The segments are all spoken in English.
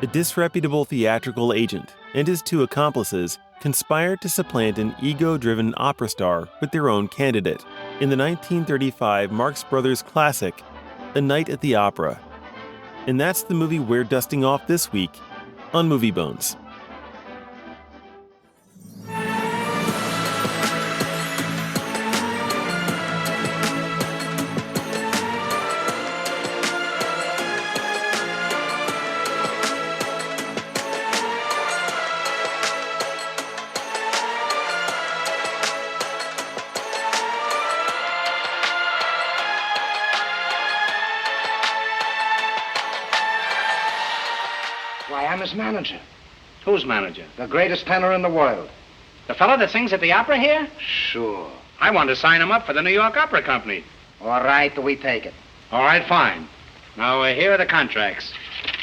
A disreputable theatrical agent and his two accomplices conspire to supplant an ego-driven opera star with their own candidate in the 1935 Marx Brothers classic, A Night at the Opera. And that's the movie we're dusting off this week on Movie Bones. Why, I'm his manager. Whose manager? The greatest tenor in the world. The fellow that sings at the opera here? Sure. I want to sign him up for the New York Opera Company. All right, we take it. All right, fine. Now, here are the contracts.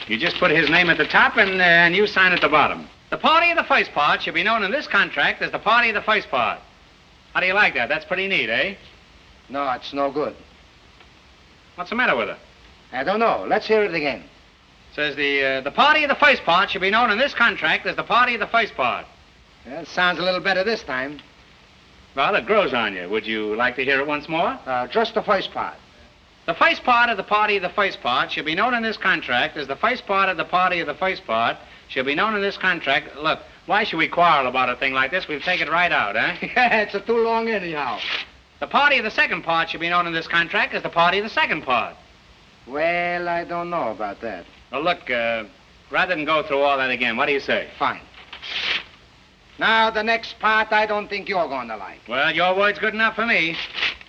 You just put his name at the top and you sign at the bottom. The party of the first part should be known in this contract as the party of the first part. How do you like that? That's pretty neat, eh? No, it's no good. What's the matter with it? I don't know. Let's hear it again. Says the party of the first part should be known in this contract as the party of the first part. Well, sounds a little better this time. Well, it grows on you. Would you like to hear it once more? Just the first part. The first part of the party of the first part should be known in this contract as the first part of the party of the first part should be known in this contract. Look, why should we quarrel about a thing like this? We'll take it right out, eh? Yeah, it's too long anyhow. The party of the second part should be known in this contract as the party of the second part. Well, I don't know about that. Well, look, rather than go through all that again, what do you say? Fine. Now, the next part I don't think you're going to like. Well, your word's good enough for me.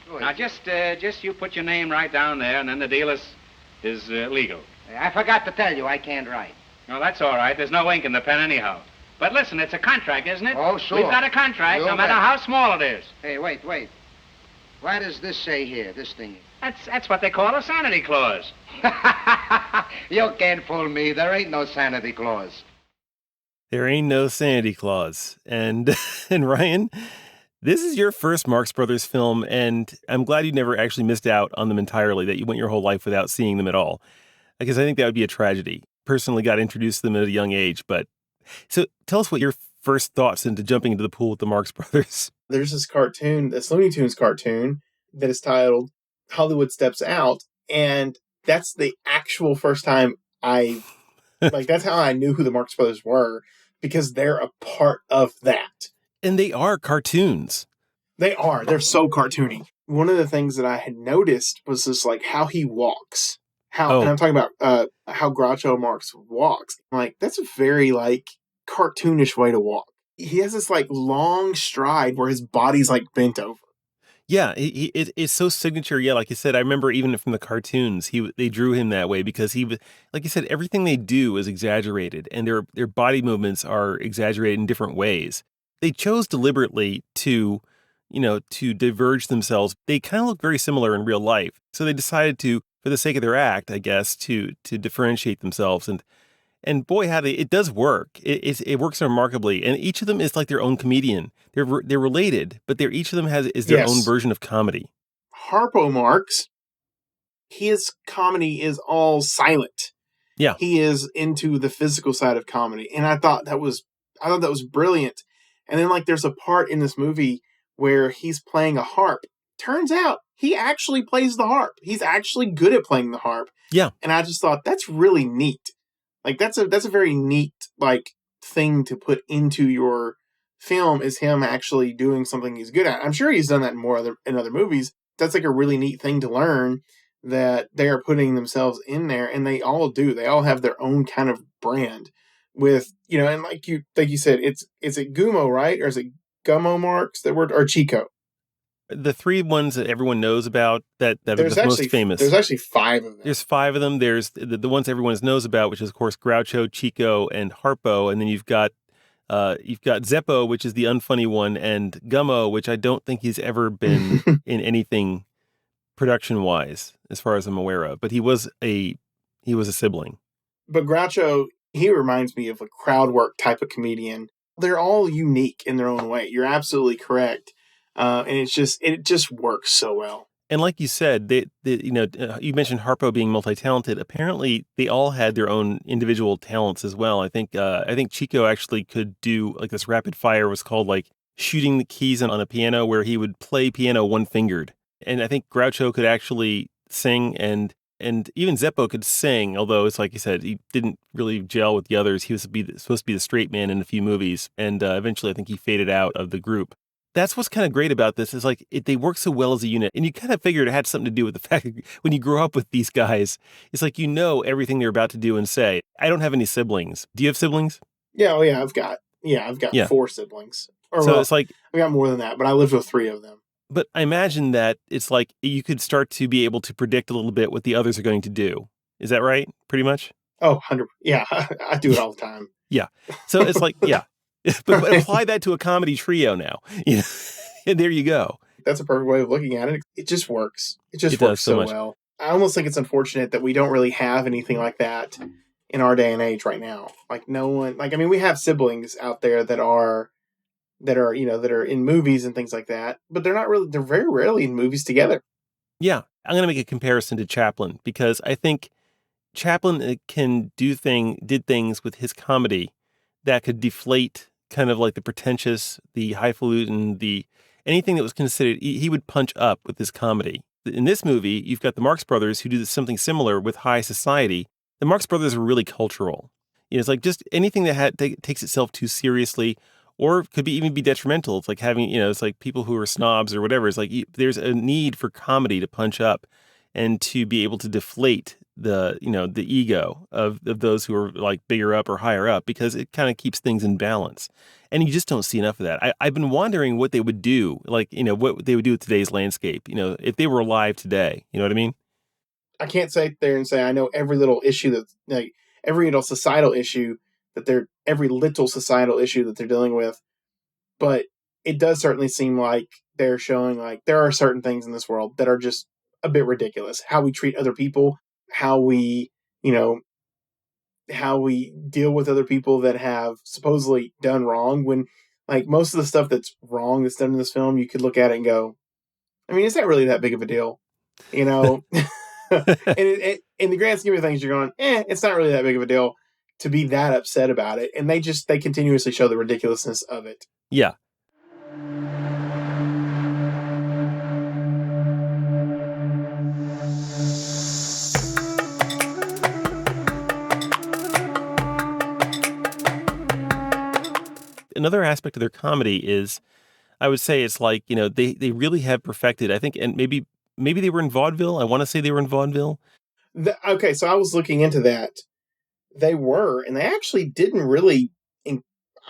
Good. Now, just you put your name right down there, and then the deal is legal. I forgot to tell you, I can't write. No, that's all right. There's no ink in the pen anyhow. But listen, it's a contract, isn't it? Oh, sure. We've got a contract, no matter how small it is. Hey, wait. What does this say here, this thing? That's what they call a sanity clause. You can't fool me. There ain't no sanity clause. There ain't no sanity clause. And Ryan, this is your first Marx Brothers film, and I'm glad you never actually missed out on them entirely, that you went your whole life without seeing them at all. Because I think that would be a tragedy. Personally got introduced to them at a young age, but... So tell us what your first thoughts into jumping into the pool with the Marx Brothers. There's this cartoon, this Looney Tunes cartoon, that is titled Hollywood Steps Out, and that's the actual first time that's how I knew who the Marx Brothers were, because they're a part of that. And they are cartoons. They are. They're so cartoony. One of the things that I had noticed was just like how he walks. And I'm talking about how Groucho Marx walks. Like, that's a very cartoonish way to walk. He has this long stride where his body's bent over. Yeah, it's so signature. Yeah, like you said, I remember even from the cartoons, they drew him that way because he, like you said, everything they do is exaggerated, and their body movements are exaggerated in different ways. They chose deliberately to diverge themselves. They kind of look very similar in real life, so they decided to, for the sake of their act, I guess, to differentiate themselves. And boy, it does work. It works remarkably. And each of them is like their own comedian. They're related, but each of them is their own version of comedy. Harpo Marx, his comedy is all silent. Yeah. He is into the physical side of comedy. And I thought that was brilliant. And then there's a part in this movie where he's playing a harp. Turns out he actually plays the harp. He's actually good at playing the harp. Yeah. And I just thought that's really neat. That's a very neat thing to put into your film, is him actually doing something he's good at. I'm sure he's done that in other movies. That's a really neat thing to learn, that they are putting themselves in there, and they all do. They all have their own kind of brand with, and like you said, is it Gummo, right? Or is it Gummo Marx, that word, or Chico? The three ones that everyone knows about that are the most famous. There's actually 5 of them. There's 5 of them. There's the ones everyone knows about, which is, of course, Groucho, Chico, and Harpo. And then you've got Zeppo, which is the unfunny one, and Gummo, which I don't think he's ever been in anything production-wise, as far as I'm aware of. But he was a sibling. But Groucho, he reminds me of a crowd work type of comedian. They're all unique in their own way. You're absolutely correct. And it just works so well. And like you said, you mentioned Harpo being multi-talented. Apparently, they all had their own individual talents as well. I think Chico actually could do like this rapid fire was called like shooting the keys on a piano, where he would play piano one fingered. And I think Groucho could actually sing, and even Zeppo could sing. Although it's like you said, he didn't really gel with the others. He was supposed to be the straight man in a few movies, and eventually, I think he faded out of the group. That's what's kind of great about this is like they work so well as a unit, and you kind of figured it had something to do with the fact that when you grow up with these guys, it's like you know everything they're about to do and say. I don't have any siblings. Do you have siblings? Yeah, oh yeah, I've got Yeah. 4 siblings. Or So well, it's like, I got more than that, but I lived with 3 of them. but I imagine that it's like you could start to be able to predict a little bit what the others are going to do. Is that right? Pretty much. Oh, 100. Yeah, I do it all the time. Yeah. So it's like, yeah, but apply that to a comedy trio now. And there you go. That's a perfect way of looking at it. It just works. It just It does works so so much. well. I almost think it's unfortunate that we don't really have anything like that in our day and age right now. Like no one, like I mean, we have siblings out there that are that are in movies and things like that, but they're very rarely in movies together. Yeah. I'm going to make a comparison to Chaplin because I think Chaplin did things with his comedy that could deflate kind of like the pretentious, the highfalutin, the anything that was considered. He would punch up with his comedy. In this movie, you've got the Marx Brothers who do something similar with high society. The Marx Brothers are really cultural. It's like just anything that takes itself too seriously, or could even be detrimental. It's like having, it's like people who are snobs or whatever. It's like there's a need for comedy to punch up and to be able to deflate the ego of those who are like bigger up or higher up, because it kind of keeps things in balance. And you just don't see enough of that. I've been wondering what they would do, like, what they would do with today's landscape, if they were alive today. You know what I mean? I can't sit there and say I know every little issue that like every little societal issue that they're dealing with, but it does certainly seem like they're showing like there are certain things in this world that are just a bit ridiculous. How we treat other people, how we, you know, how we deal with other people that have supposedly done wrong when like most of the stuff that's wrong that's done in this film, you could look at it and go, I mean, it's not really that big of a deal, you know? And in the grand scheme of things, you're going, it's not really that big of a deal to be that upset about it. And they continuously show the ridiculousness of it. Yeah. Another aspect of their comedy is, I would say it's like, they really have perfected, I think, and maybe they were in vaudeville. I want to say they were in vaudeville. Okay, so I was looking into that. They were, and they actually didn't really.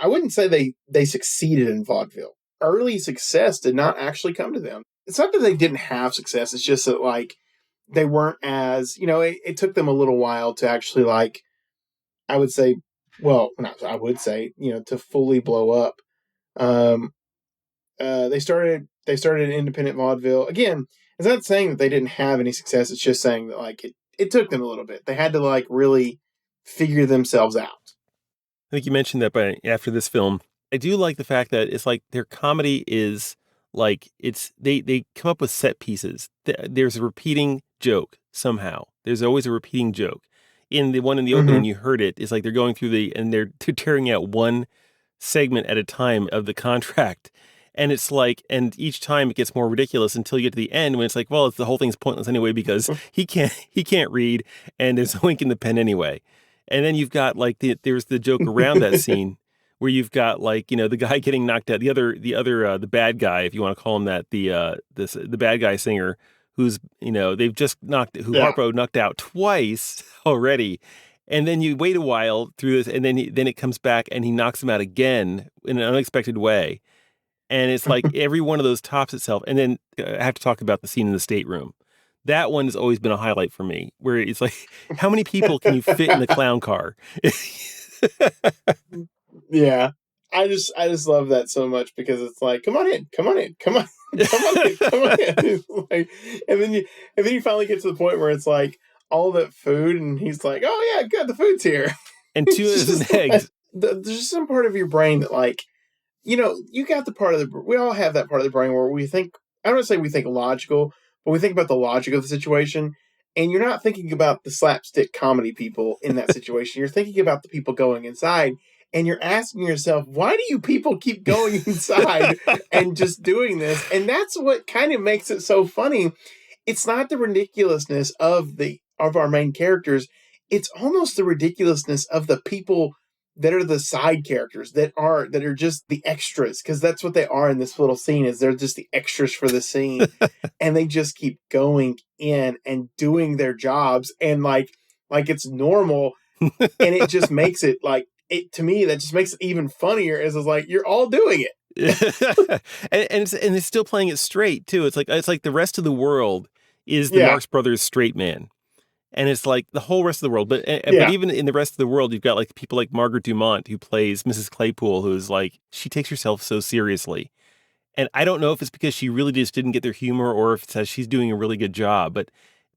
I wouldn't say they succeeded in vaudeville. Early success did not actually come to them. It's not that they didn't have success. It's just that like they weren't as it took them a little while to actually like. I would say, well, not I would say to fully blow up. They started an independent vaudeville. Again, it's not saying that they didn't have any success. It's just saying that like it took them a little bit. They had to like really figure themselves out. I think you mentioned that after this film. I do like the fact that it's like their comedy is like they come up with set pieces. There's a repeating joke somehow. There's always a repeating joke. In the one in the opening, you heard it. It's like they're going through and they're tearing out one segment at a time of the contract. And it's like, and each time it gets more ridiculous until you get to the end when it's like, well, the whole thing's pointless anyway because he can't read and there's a wink in the pen anyway. And then you've got like there's the joke around that scene where you've got like the guy getting knocked out, the bad guy, if you want to call him that, the bad guy singer who's they've just Harpo knocked out twice already. And then you wait a while through this, and then it comes back and he knocks him out again in an unexpected way. And it's like every one of those tops itself. And then I have to talk about the scene in the stateroom. That one has always been a highlight for me, where it's like, how many people can you fit in the clown car? Yeah. I just love that so much because it's like, come on in. Come on in. Come on in. It's like, and then you finally get to the point where it's like all that food and he's like, oh yeah, good, the food's here. And 2 dozen eggs. There's just some part of your brain that like, you got the part of we all have that part of the brain where we think, I don't want to say we think logical, but we think about the logic of the situation, and you're not thinking about the slapstick comedy people in that situation. You're thinking about the people going inside, and you're asking yourself, why do you people keep going inside and just doing this? And that's what kind of makes it so funny. It's not the ridiculousness of our main characters. It's almost the ridiculousness of the people that are the side characters that are just the extras, because that's what they are in this little scene. Is they're just the extras for the scene, and they just keep going in and doing their jobs, and like it's normal, and it just makes it like it to me. That just makes it even funnier. As it's like you're all doing it. And it's still playing it straight too. It's like the rest of the world is the Yeah, Marx Brothers straight man. And it's like the whole rest of the world. But yeah, even in the rest of the world, you've got like people like Margaret Dumont, who plays Mrs. Claypool, who's like, she takes herself so seriously. And I don't know if it's because she really just didn't get their humor, or if it's that she's doing a really good job. But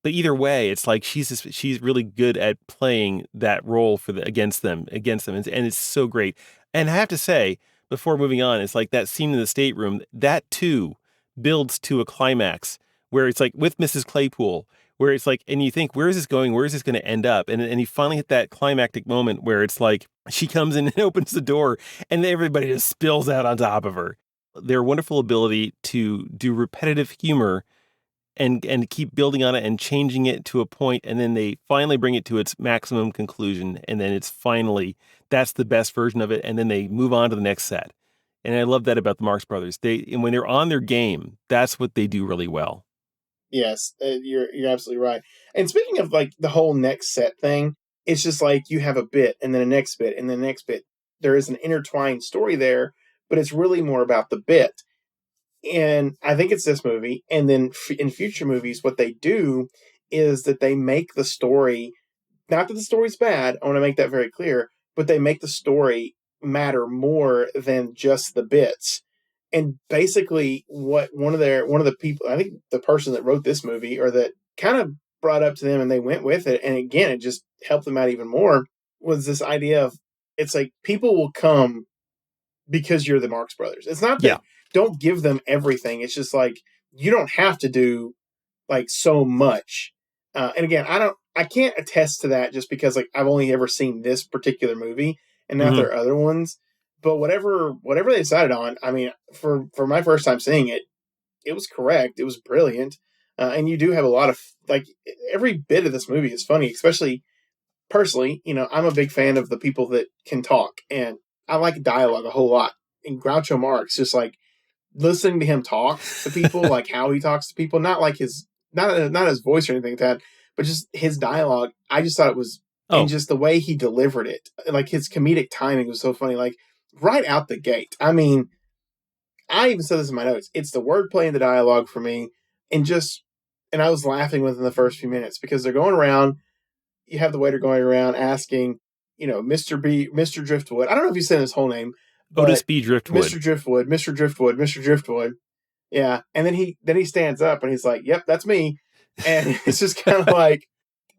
either way, it's like she's really good at playing that role for against them, and it's so great. And I have to say, before moving on, it's like that scene in the stateroom, that too builds to a climax where it's like with Mrs. Claypool, where it's like, and you think, where is this going? Where is this going to end up? And you finally hit that climactic moment where it's like she comes in and opens the door, and everybody just spills out on top of her. Their wonderful ability to do repetitive humor and keep building on it and changing it to a point, and then they finally bring it to its maximum conclusion, and then it's finally, that's the best version of it, and then they move on to the next set. And I love that about the Marx Brothers. And when they're on their game, that's what they do really well. yes, you're absolutely right. And speaking of like the whole next set thing, it's just like you have a bit, and then a next bit, and then the next bit. There is an intertwined story there, but it's really more about the bit. And I think it's this movie. And then in future movies, what they do is that they make the story, not that the story's bad, I want to make that very clear, but they make the story matter more than just the bits. And basically, what one of the people, I think the person that wrote this movie, or that kind of brought up to them and they went with it, and again, it just helped them out even more, was this idea of, it's like people will come because you're the Marx Brothers. It's not Yeah. that, don't give them everything. It's just like you don't have to do like so much. And again, I can't attest to that just because like I've only ever seen this particular movie, and not Hmm. there are other ones. But whatever they decided on, I mean, for my first time seeing it, it was correct. It was brilliant, and you do have a lot of like every bit of this movie is funny, especially personally, I'm a big fan of the people that can talk, and I like dialogue a whole lot. And Groucho Marx, just like listening to him talk to people, like how he talks to people, not like his not his voice or anything like that, but just his dialogue. I just thought it was, and Oh, just the way he delivered it, like his comedic timing was so funny, like right out the gate. I mean, I even said this in my notes. It's the wordplay and the dialogue for me, and just, and I was laughing within the first few minutes because they're going around, you have the waiter going around asking, Mr. Driftwood. I don't know if he's saying his whole name, Otis but B. Driftwood. Mr. Driftwood, Mr. Driftwood, Mr. Driftwood. Yeah. And then he stands up and he's like, "Yep, that's me." And it's just kind of like,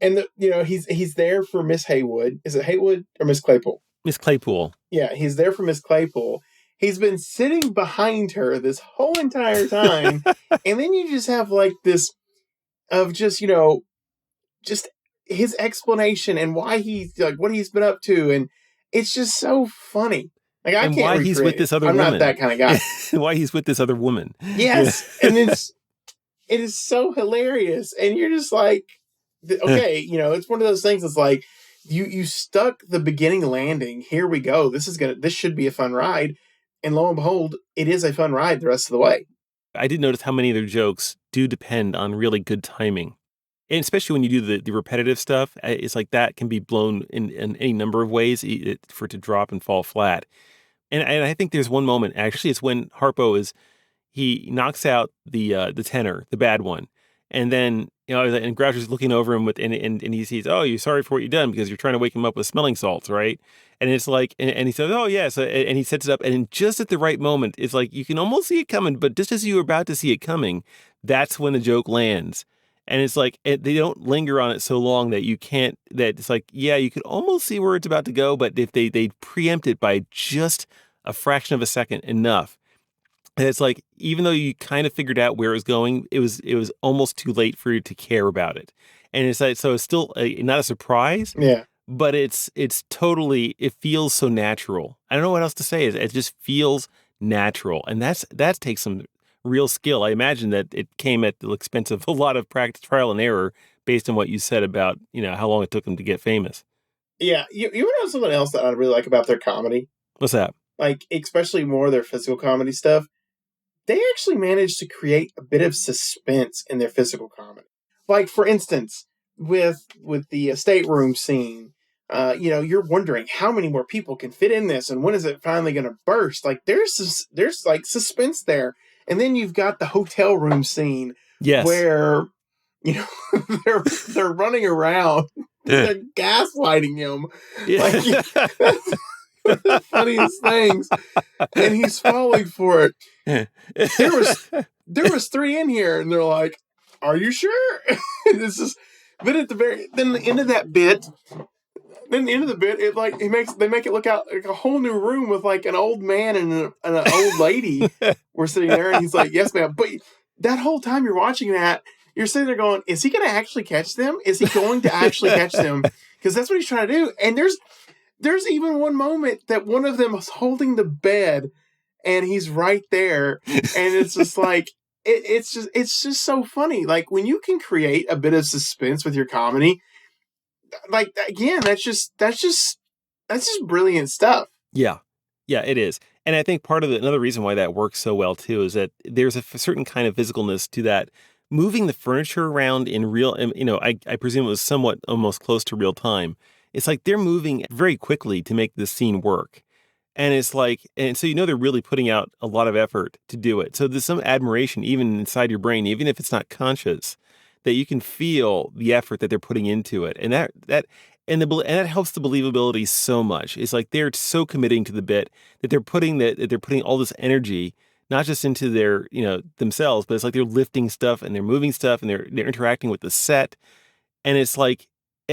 and he's there for Miss Haywood. Is it Haywood or Miss Claypool? Miss Claypool. Yeah, he's there for Miss Claypool. He's been sitting behind her this whole entire time. And then you just have like this of just his explanation and why he's like what he's been up to, and it's just so funny. Like I And can't why he's with recreate it. this other I'm not woman. that kind of guy. Why he's with this other woman. Yeah. Yes, and it is so hilarious, and you're just like, okay, it's one of those things. It's like you stuck the beginning landing. Here we go. This should be a fun ride, and lo and behold, it is a fun ride the rest of the way. I did notice how many of their jokes do depend on really good timing. And especially when you do the repetitive stuff, it's like that can be blown in any number of ways, for it to drop and fall flat. And I think there's one moment, actually, it's when he knocks out the tenor, the bad one. And then, and Groucho's looking over him and he sees, oh, you're sorry for what you've done because you're trying to wake him up with smelling salts, right? And it's like, and he says, oh, yes. And he sets it up. And just at the right moment, it's like, you can almost see it coming, but just as you were about to see it coming, that's when the joke lands. And it's like, they don't linger on it so long that that it's like, yeah, you could almost see where it's about to go. But if they preempt it by just a fraction of a second enough, And it's like, even though you kind of figured out where it was going, it was almost too late for you to care about it. And it's like, so it's still not a surprise, Yeah. but it's totally, it feels so natural. I don't know what else to say. It just feels natural, and that takes some real skill. I imagine that it came at the expense of a lot of practice, trial and error, based on what you said about how long it took them to get famous. Yeah. You know something else that I really like about their comedy? What's that? Like, especially more of their physical comedy stuff. They actually managed to create a bit of suspense in their physical comedy. Like, for instance, with the estate room scene, you're wondering how many more people can fit in this, and when is it finally going to burst? Like, there's like suspense there, and then you've got the hotel room scene Yes. where you know they're running around, Yeah. they're gaslighting him, like Yeah. that's one of the funniest things, and he's falling for it. There was there was three in here, and they're like, "Are you sure?" This is, but at the end of that bit, then the end of the bit, they make it look out like a whole new room with like an old man and an old lady were sitting there, and he's like, "Yes, ma'am." But that whole time you're watching that, you're sitting there going, "Is he going to actually catch them? Is he going to actually catch them?" Because that's what he's trying to do. And there's even one moment that one of them is holding the bed and he's right there, and it's just like it's just so funny. Like, when you can create a bit of suspense with your comedy, like, again, that's just brilliant stuff. Yeah. Yeah, it is. And I think part of another reason why that works so well too is that there's a certain kind of physicalness to that. Moving the furniture around in real, I presume it was somewhat almost close to real time. It's like they're moving very quickly to make this scene work. And it's like, and so they're really putting out a lot of effort to do it. So there's some admiration even inside your brain, even if it's not conscious, that you can feel the effort that they're putting into it, and and that helps the believability so much. It's like they're so committing to the bit that they're putting all this energy not just into their themselves, but it's like they're lifting stuff and they're moving stuff and they're interacting with the set, and it's like,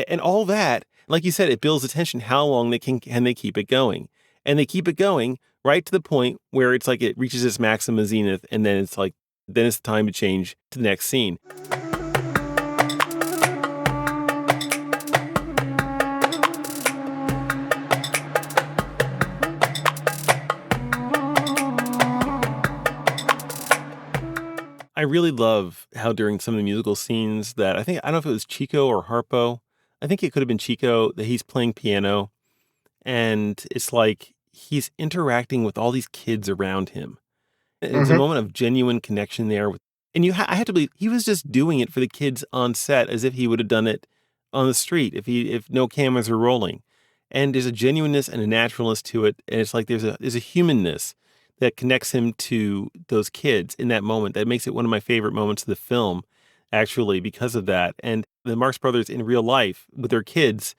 and all that, like you said, it builds attention. How long can they keep it going? And they keep it going right to the point where it's like it reaches its maximum zenith, and then it's like, then it's time to change to the next scene. I really love how during some of the musical scenes that I don't know if it was Chico or Harpo. I think it could have been Chico, that he's playing piano, and it's like he's interacting with all these kids around him. It's a Mm-hmm. moment of genuine connection there. And I had to believe he was just doing it for the kids on set, as if he would have done it on the street if no cameras were rolling. And there's a genuineness and a naturalness to it, and it's like there's a humanness that connects him to those kids in that moment that makes it one of my favorite moments of the film, actually, because of that. And the Marx Brothers in real life with their kids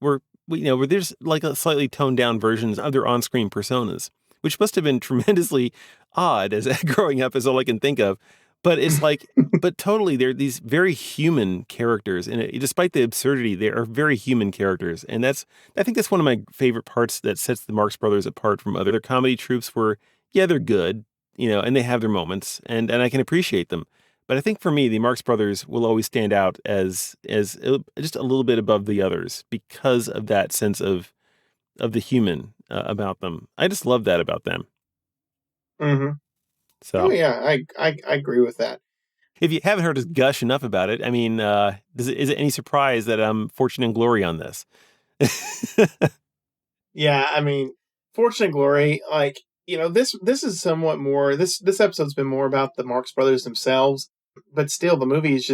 were, where there's like a slightly toned down versions of their on-screen personas, which must have been tremendously odd as growing up, is all I can think of. But it's like, but totally, they're these very human characters, and despite the absurdity, they are very human characters, and I think that's one of my favorite parts that sets the Marx Brothers apart from other comedy troupes. Where, yeah, they're good, and they have their moments, and I can appreciate them. But I think for me, the Marx Brothers will always stand out as just a little bit above the others because of that sense of the human about them. I just love that about them. Mm-hmm. Oh So yeah, I agree with that. if you haven't heard us gush enough about it, I mean, is it any surprise that I'm Fortune and Glory on this? Yeah, I mean, Fortune and Glory, like, this is somewhat more. This episode's been more about the Marx Brothers themselves, but still, the movie is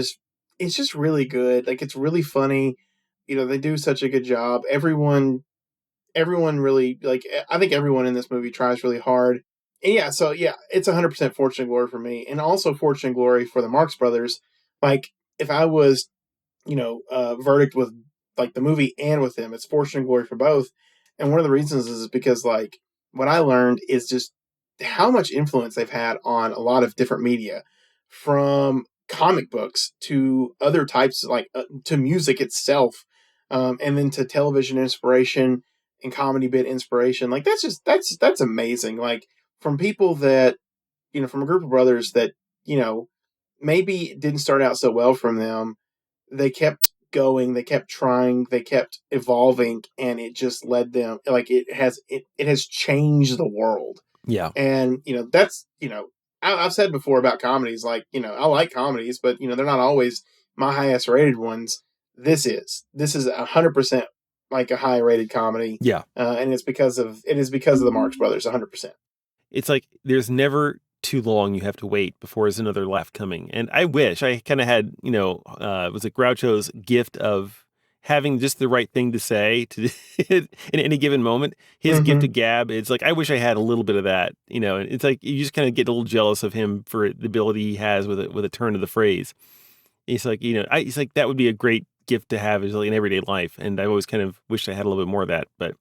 just really good. Like, it's really funny. They do such a good job. Everyone really, like, I think everyone in this movie tries really hard. And yeah, so yeah, it's 100% Fortune and Glory for me, and also Fortune and Glory for the Marx Brothers. Like, if I was verdict with like the movie and with him. It's Fortune and Glory for both. And one of the reasons is because, like, what I learned is just how much influence they've had on a lot of different media, from comic books to other types, like to music itself, and then to television inspiration and comedy bit inspiration. Like, that's amazing. Like, from people that from a group of brothers that, maybe it didn't start out so well from them. They kept going, they kept trying, they kept evolving, and it just led them, like, it has changed the world. Yeah. And, that's, I've said before about comedies, like, I like comedies, but, they're not always my highest rated ones. This is 100% like a high rated comedy. Yeah. And it is because of the Marx Brothers, 100%. It's like there's never too long you have to wait before there's another laugh coming. And I wish I kind of had, was it Groucho's gift of having just the right thing to say to in any given moment. His gift of gab. It's like, I wish I had a little bit of that, it's like you just kind of get a little jealous of him for the ability he has with a turn of the phrase. It's like, he's like, that would be a great gift to have in everyday life. And I've always kind of wished I had a little bit more of that. But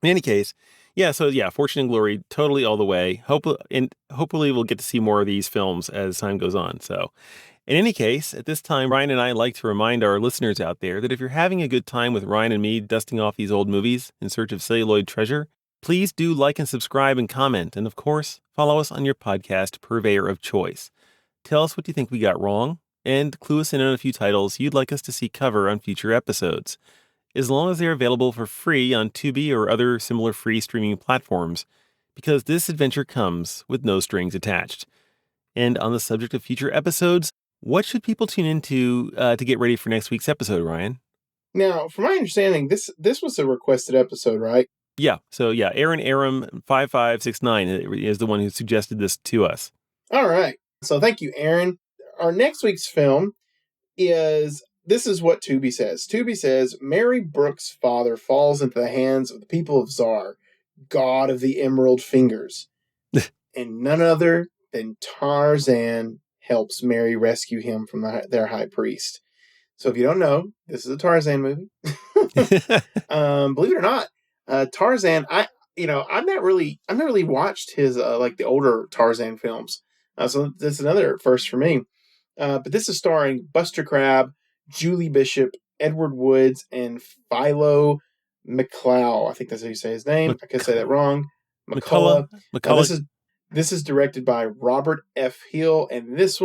in any case, yeah, so yeah, Fortune and Glory, totally all the way. Hopefully we'll get to see more of these films as time goes on. So in any case, at this time, Ryan and I like to remind our listeners out there that if you're having a good time with Ryan and me dusting off these old movies in search of celluloid treasure, please do like and subscribe and comment. And of course, follow us on your podcast purveyor of choice. Tell us what you think we got wrong and clue us in on a few titles you'd like us to see cover on future episodes. As long as they're available for free on Tubi or other similar free streaming platforms, because this adventure comes with no strings attached. And on the subject of future episodes, what should people tune into to get ready for next week's episode, Ryan? Now, from my understanding, this was a requested episode, right? Yeah. So yeah, Aaron Aram 5569 is the one who suggested this to us. All right. So thank you, Aaron. Our next week's film this is what Tubi says. Tubi says, Mary Brooks' father falls into the hands of the people of Tsar, god of the Emerald Fingers. And none other than Tarzan helps Mary rescue him from their high priest. So if you don't know, this is a Tarzan movie. Believe it or not, Tarzan, I've not really watched his, like the older Tarzan films. So that's another first for me. But this is starring Buster Crabbe, Julie Bishop, Edward Woods, and Philo McClough. I think that's how you say his name. I could say that wrong. McCullough. This is directed by Robert F. Hill, and this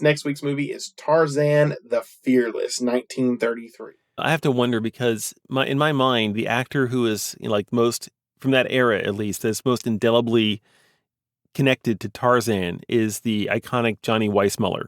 next week's movie is Tarzan the Fearless, 1933. I have to wonder because in my mind, the actor who is like most from that era, at least, that's most indelibly connected to Tarzan is the iconic Johnny Weissmuller.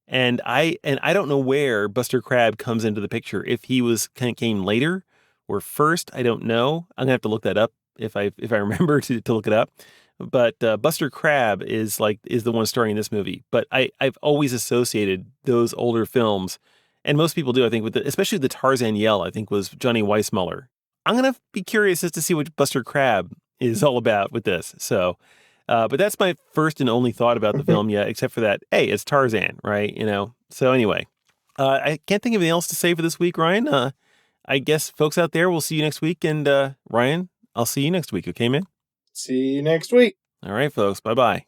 And I don't know where Buster Crabbe comes into the picture. If he came later or first, I don't know. I'm gonna have to look that up if I remember to look it up. But Buster Crabbe is the one starring in this movie. But I've always associated those older films, and most people do, I think, especially the Tarzan yell, I think was Johnny Weissmuller. I'm gonna be curious as to see what Buster Crabbe is all about with this. So. But that's my first and only thought about the film yet, except for that, hey, it's Tarzan, right? So anyway, I can't think of anything else to say for this week, Ryan. I guess folks out there, we'll see you next week. And Ryan, I'll see you next week. Okay, man? See you next week. All right, folks. Bye-bye.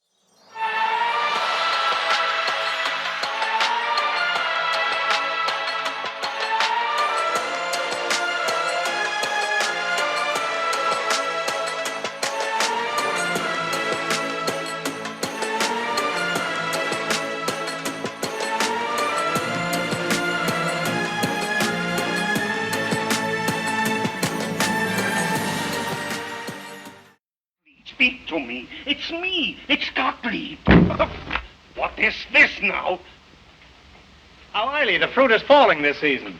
Speak to me. It's me. It's Gottlieb. What is this now? How highly the fruit is falling this season.